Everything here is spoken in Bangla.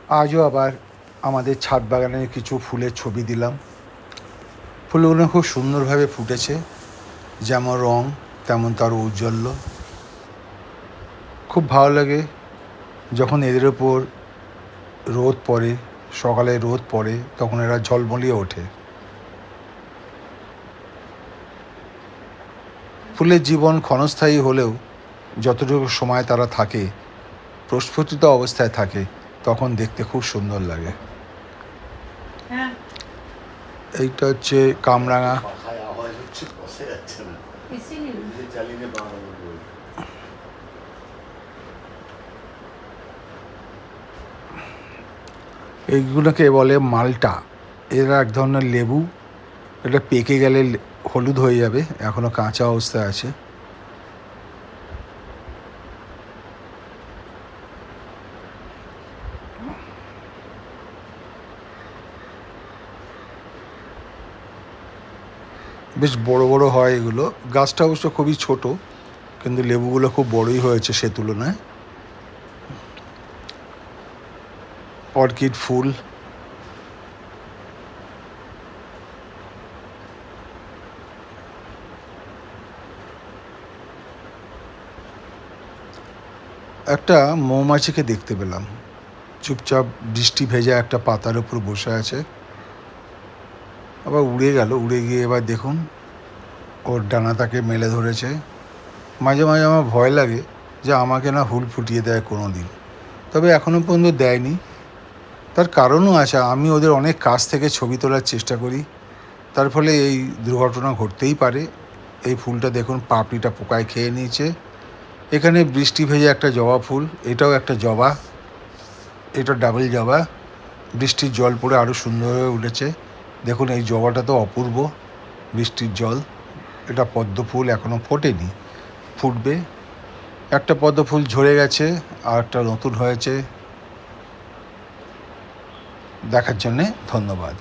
আজও আবার আমাদের ছাদ বাগানের কিছু ফুলের ছবি দিলাম। ফুলগুলো খুব সুন্দরভাবে ফুটেছে, যেমন রং তেমন তার ঔজ্জ্বল্য। খুব ভালো লাগে যখন এদের ওপর রোদ পড়ে, সকালে রোদ পড়ে, তখন এরা ঝলমলিয়ে ওঠে। ফুলের জীবন ক্ষণস্থায়ী হলেও যতটুকু সময় তারা থাকে, প্রস্ফুটিত অবস্থায় থাকে, তখন দেখতে খুব সুন্দর লাগে। এইটা হচ্ছে কামরাঙা। এইগুলোকে বলে মাল্টা। এরা এক ধরনের লেবু। এটা পেকে গেলে হলুদ হয়ে যাবে, এখনো কাঁচা অবস্থায় আছে। বেশ বড় বড় হয় এগুলো। গাছটা অবশ্য খুবই ছোট, কিন্তু লেবুগুলো খুব বড়ই হয়েছে সে তুলনায়। অর্কিড ফুল। একটা মৌমাছিকে দেখতে পেলাম, চুপচাপ বৃষ্টি ভেজা একটা পাতার উপর বসে আছে। আবার উড়ে গেল, উড়ে গিয়ে এবার দেখুন ওর ডানাটাকে মেলে ধরেছে। মাঝে মাঝে আমার ভয় লাগে যে আমাকে না হুল ফুটিয়ে দেয় কোনো দিন, তবে এখনও পর্যন্ত দেয়নি। তার কারণও আছে, আমি ওদের অনেক কাছ থেকে ছবি তোলার চেষ্টা করি, তার ফলে এই দুর্ঘটনা ঘটতেই পারে। এই ফুলটা দেখুন পাপড়িটা পোকায় খেয়ে নিয়েছে। এখানে বৃষ্টি ভেজে একটা জবা ফুল, এটাও একটা জবা, এটা ডাবল জবা। বৃষ্টির জল পড়ে আরও সুন্দর হয়ে উঠেছে। দেখুন এই জবাটা তো অপূর্ব, বৃষ্টির জল। এটা পদ্ম ফুল, এখনও ফোটেনি, ফুটবে। একটা পদ্ম ফুল ঝরে গেছে, আর একটা নতুন হয়েছে। দেখার জন্যে ধন্যবাদ।